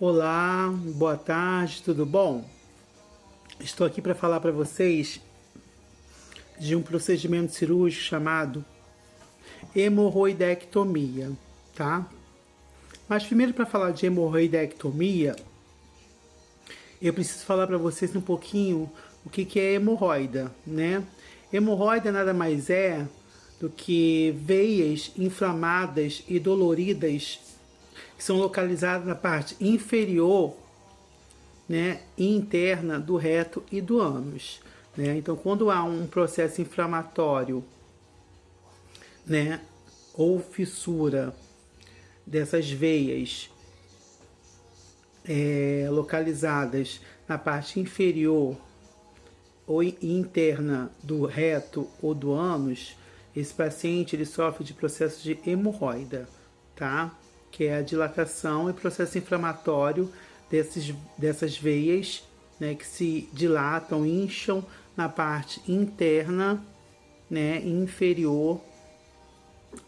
Olá, boa tarde, tudo bom? Estou aqui para falar para vocês de um procedimento cirúrgico chamado hemorroidectomia, tá? Mas primeiro, para falar de hemorroidectomia, eu preciso falar para vocês um pouquinho o que é hemorroida, né? Hemorroida nada mais é do que veias inflamadas e doloridas que são localizadas na parte inferior, né, interna do reto e do ânus, né? Então, quando há um processo inflamatório, né, ou fissura dessas veias localizadas na parte inferior ou interna do reto ou do ânus, esse paciente ele sofre de processo de hemorroida, tá? Que é a dilatação e processo inflamatório dessas veias, né, que se dilatam, incham na parte interna, né, inferior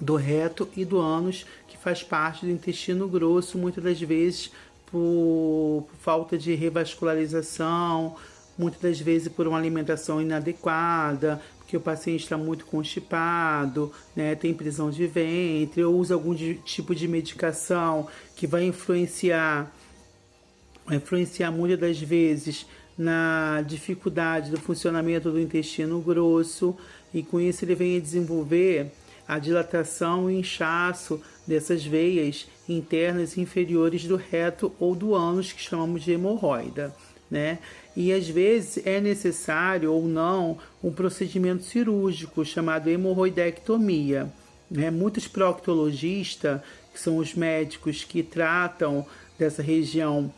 do reto e do ânus, que faz parte do intestino grosso, muitas das vezes por falta de revascularização, muitas das vezes por uma alimentação inadequada, porque o paciente está muito constipado, né, tem prisão de ventre, ou usa algum tipo de medicação que vai influenciar muitas das vezes na dificuldade do funcionamento do intestino grosso, e com isso ele vem a desenvolver a dilatação e inchaço dessas veias internas e inferiores do reto ou do ânus, que chamamos de hemorroida, né? E às vezes é necessário ou não um procedimento cirúrgico chamado hemorroidectomia, né? Muitos proctologistas, que são os médicos que tratam dessa região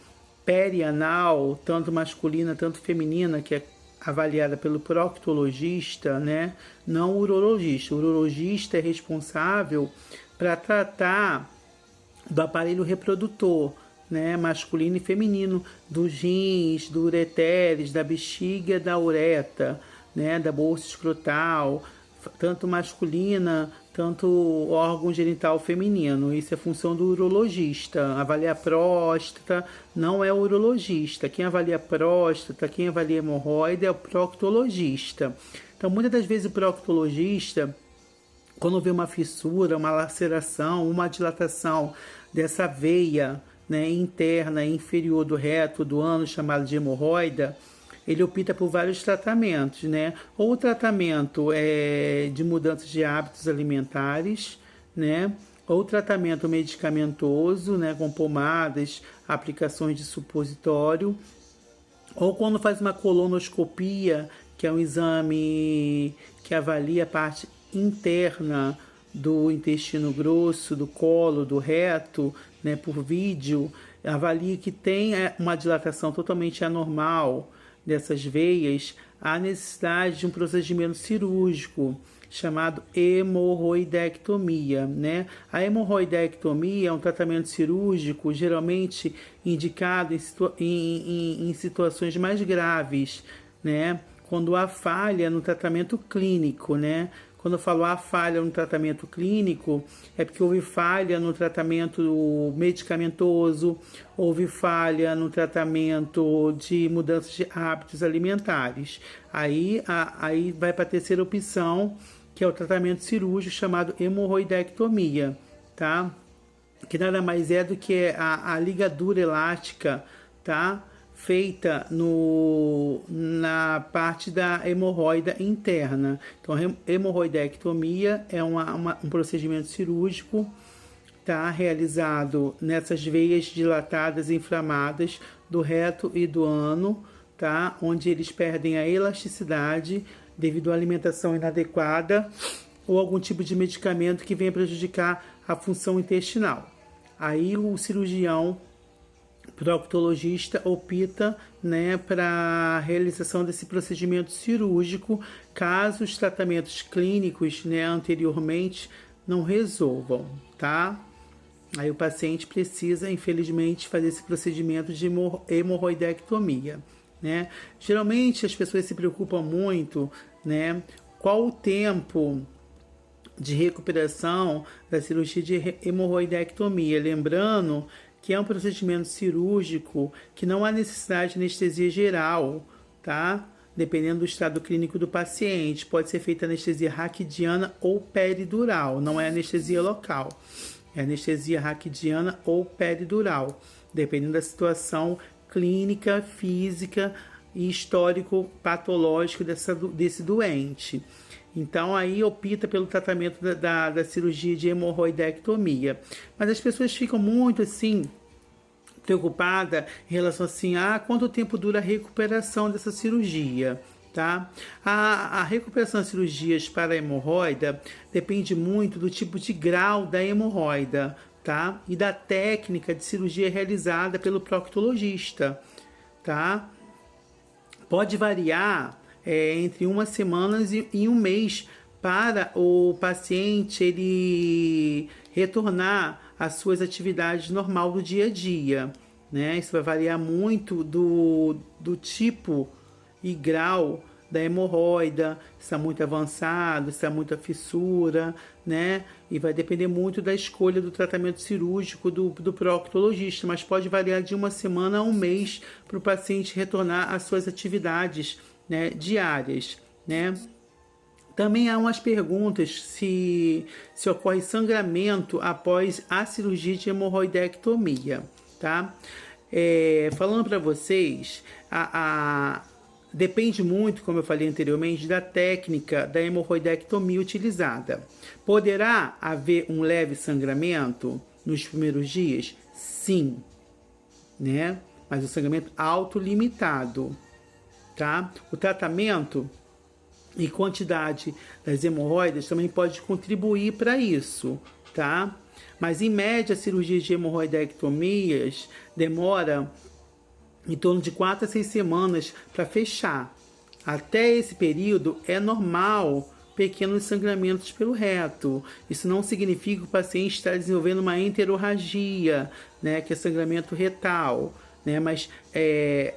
perianal, tanto masculina, tanto feminina, que é avaliada pelo proctologista, né? Não o urologista. O urologista é responsável para tratar do aparelho reprodutor, né? Masculino e feminino, dos rins, do ureteres, da bexiga, da ureta, né? Da bolsa escrotal, tanto masculina, tanto órgão genital feminino. Isso é função do urologista. Avaliar a próstata não é o urologista. Quem avalia a próstata, quem avalia a hemorroida é o proctologista. Então, muitas das vezes o proctologista, quando vê uma fissura, uma laceração, uma dilatação dessa veia, né, interna e inferior do reto, do ânus, chamado de hemorroida, ele opta por vários tratamentos, né? Ou o tratamento de mudanças de hábitos alimentares, né? Ou tratamento medicamentoso, né? Com pomadas, aplicações de supositório. Ou quando faz uma colonoscopia, que é um exame que avalia a parte interna do intestino grosso, do colo, do reto, né? Por vídeo, avalia que tem uma dilatação totalmente anormal dessas veias, há necessidade de um procedimento cirúrgico chamado hemorroidectomia, né? A hemorroidectomia é um tratamento cirúrgico geralmente indicado em situações mais graves, né? Quando há falha no tratamento clínico, né? Quando eu falo há falha no tratamento clínico, é porque houve falha no tratamento medicamentoso, houve falha no tratamento de mudanças de hábitos alimentares. Aí vai para a terceira opção, que é o tratamento cirúrgico chamado hemorroidectomia, tá? Que nada mais é do que a ligadura elástica, tá? Feita na parte da hemorroida interna. Então, hemorroidectomia é um procedimento cirúrgico, tá? Realizado nessas veias dilatadas e inflamadas do reto e do ano, tá? Onde eles perdem a elasticidade devido à alimentação inadequada ou algum tipo de medicamento que venha prejudicar a função intestinal. Aí o cirurgião proctologista opta, né, para a realização desse procedimento cirúrgico, caso os tratamentos clínicos, né, anteriormente não resolvam, tá? Aí o paciente precisa, infelizmente, fazer esse procedimento de hemorroidectomia, né? Geralmente as pessoas se preocupam muito, né, qual o tempo de recuperação da cirurgia de hemorroidectomia, lembrando que é um procedimento cirúrgico que não há necessidade de anestesia geral, tá? Dependendo do estado clínico do paciente. Pode ser feita anestesia raquidiana ou peridural, não é anestesia local. É anestesia raquidiana ou peridural, dependendo da situação clínica, física e histórico patológico desse doente. Então, aí opta pelo tratamento da cirurgia de hemorroidectomia. Mas as pessoas ficam muito assim, preocupadas em relação assim, quanto tempo dura a recuperação dessa cirurgia, tá? A recuperação das cirurgias para a hemorroida depende muito do tipo de grau da hemorroida, tá? E da técnica de cirurgia realizada pelo proctologista, tá? Pode variar entre 1 semana e 1 mês para o paciente ele retornar às suas atividades normais do dia a dia, né? Isso vai variar muito do tipo e grau da hemorroida, se está muito avançado, se está muita fissura, né? E vai depender muito da escolha do tratamento cirúrgico do proctologista, mas pode variar de 1 semana a 1 mês para o paciente retornar às suas atividades, né, diárias, né? Também há umas perguntas se ocorre sangramento após a cirurgia de hemorroidectomia, tá? Falando para vocês, depende muito, como eu falei anteriormente, da técnica da hemorroidectomia utilizada. Poderá haver um leve sangramento nos primeiros dias? Sim, né? Mas o sangramento autolimitado, tá? O tratamento e quantidade das hemorroidas também pode contribuir para isso, tá? Mas em média, a cirurgia de hemorroidectomias demora em torno de 4 a 6 semanas para fechar. Até esse período é normal pequenos sangramentos pelo reto. Isso não significa que o paciente está desenvolvendo uma enterorragia, né, que é sangramento retal, né? Mas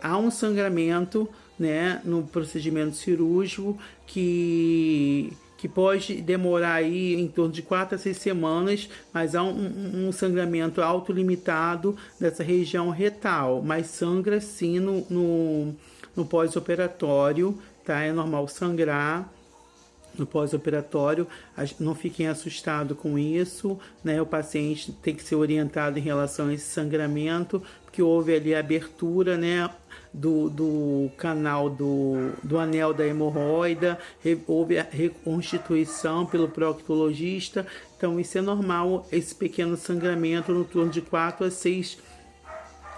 há um sangramento, né, no procedimento cirúrgico que pode demorar aí em torno de 4 a 6 semanas, mas há um sangramento autolimitado dessa região retal, mas sangra sim no pós-operatório, tá? É normal sangrar no pós-operatório, não fiquem assustados com isso, né? O paciente tem que ser orientado em relação a esse sangramento, porque houve ali a abertura, né, do canal do anel da hemorroida, houve a reconstituição pelo proctologista, então isso é normal, esse pequeno sangramento no torno de 4 a 6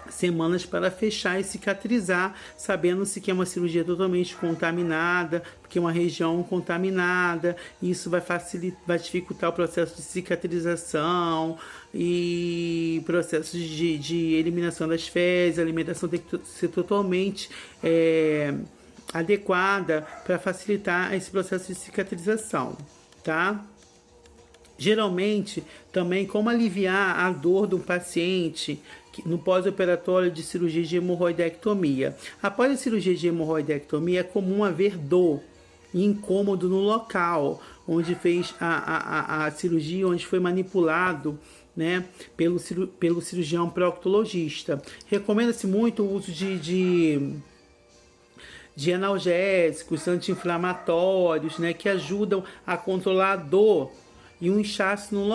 semanas para fechar e cicatrizar, sabendo-se que é uma cirurgia totalmente contaminada, porque é uma região contaminada, e isso vai dificultar o processo de cicatrização e processos de eliminação das fezes. A alimentação tem que ser totalmente adequada para facilitar esse processo de cicatrização, tá? Geralmente, também, como aliviar a dor do paciente no pós-operatório de cirurgia de hemorroidectomia. Após a cirurgia de hemorroidectomia, é comum haver dor e incômodo no local onde fez a cirurgia, onde foi manipulado, né, pelo cirurgião proctologista. Recomenda-se muito o uso de analgésicos, anti-inflamatórios, né, que ajudam a controlar a dor e um inchaço no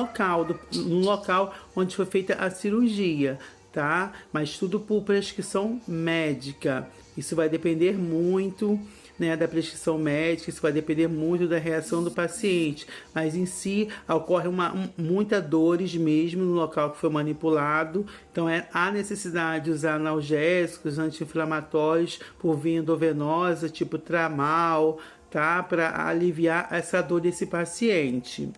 local onde foi feita a cirurgia, tá? Mas tudo por prescrição médica. Isso vai depender muito, né, da prescrição médica, isso vai depender muito da reação do paciente. Mas em si, ocorre muitas dores mesmo no local que foi manipulado. Então, há necessidade de usar analgésicos, anti-inflamatórios por via endovenosa, tipo Tramal, tá? Para aliviar essa dor desse paciente.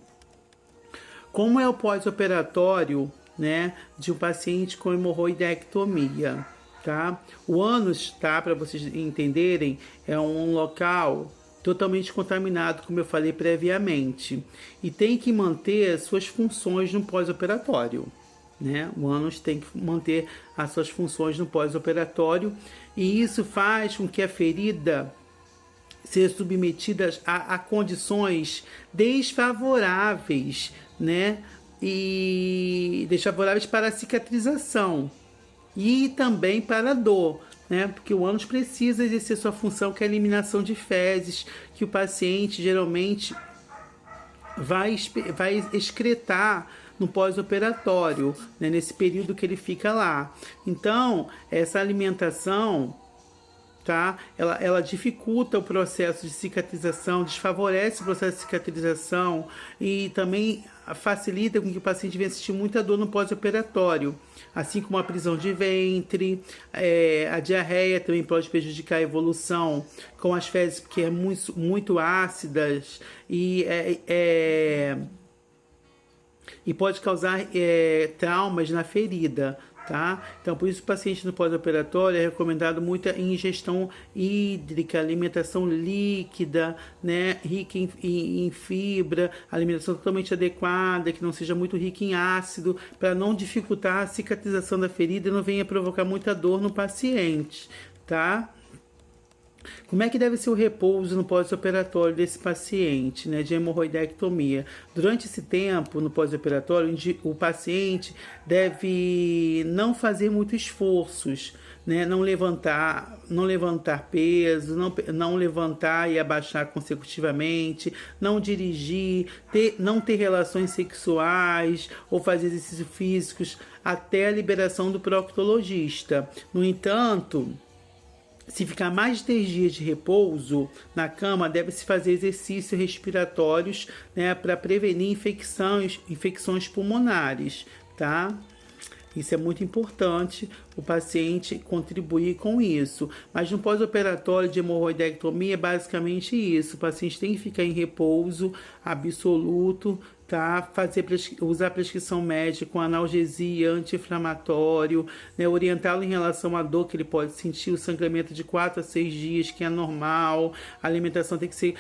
Como é o pós-operatório, né, de um paciente com hemorroidectomia, tá? O ânus, tá, para vocês entenderem, é um local totalmente contaminado, como eu falei previamente, e tem que manter suas funções no pós-operatório, né? O ânus tem que manter as suas funções no pós-operatório, e isso faz com que a ferida ser submetida a condições desfavoráveis, né, e desfavoráveis para a cicatrização e também para a dor, né? Porque o ânus precisa exercer sua função, que é a eliminação de fezes, que o paciente geralmente vai excretar no pós-operatório, né? Nesse período que ele fica lá. Então, essa alimentação, tá? Ela dificulta o processo de cicatrização, desfavorece o processo de cicatrização e também facilita com que o paciente venha sentir muita dor no pós-operatório, assim como a prisão de ventre, a diarreia também pode prejudicar a evolução com as fezes, porque é muito ácidas e pode causar traumas na ferida, tá? Então, por isso, o paciente no pós-operatório é recomendado muita ingestão hídrica, alimentação líquida, né? Rica em fibra, alimentação totalmente adequada, que não seja muito rica em ácido, para não dificultar a cicatrização da ferida e não venha provocar muita dor no paciente, tá? Como é que deve ser o repouso no pós-operatório desse paciente, né, de hemorroidectomia? Durante esse tempo, no pós-operatório, o paciente deve não fazer muitos esforços, né, não levantar peso, não levantar e abaixar consecutivamente, não dirigir, não ter relações sexuais ou fazer exercícios físicos até a liberação do proctologista. No entanto, se ficar mais de 3 dias de repouso na cama, deve-se fazer exercícios respiratórios, né, para prevenir infecções pulmonares, tá? Isso é muito importante, o paciente contribuir com isso. Mas no pós-operatório de hemorroidectomia é basicamente isso. O paciente tem que ficar em repouso absoluto, tá? Usar prescrição médica com analgesia, anti-inflamatório, né? Orientá-lo em relação à dor que ele pode sentir, o sangramento de 4 a 6 dias, que é normal. A alimentação tem que ser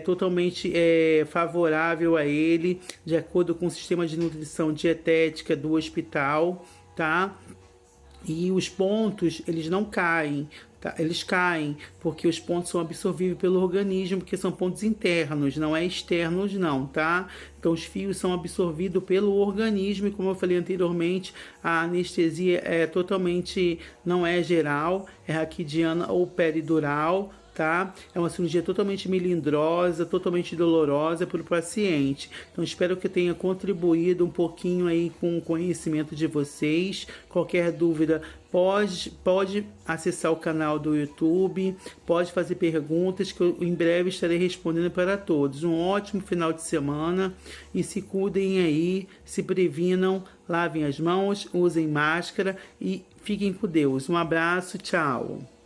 totalmente favorável a ele, de acordo com o sistema de nutrição dietética do hospital, tá? E os pontos, eles não caem, tá? Eles caem, porque os pontos são absorvíveis pelo organismo, porque são pontos internos, não é externos não, tá? Então os fios são absorvidos pelo organismo e, como eu falei anteriormente, a anestesia não é geral, é raquidiana ou peridural, tá? É uma cirurgia totalmente melindrosa, totalmente dolorosa para o paciente. Então, espero que eu tenha contribuído um pouquinho aí com o conhecimento de vocês. Qualquer dúvida, pode acessar o canal do YouTube, pode fazer perguntas que eu em breve estarei respondendo para todos. Um ótimo final de semana e se cuidem aí, se previnam, lavem as mãos, usem máscara e fiquem com Deus. Um abraço, tchau!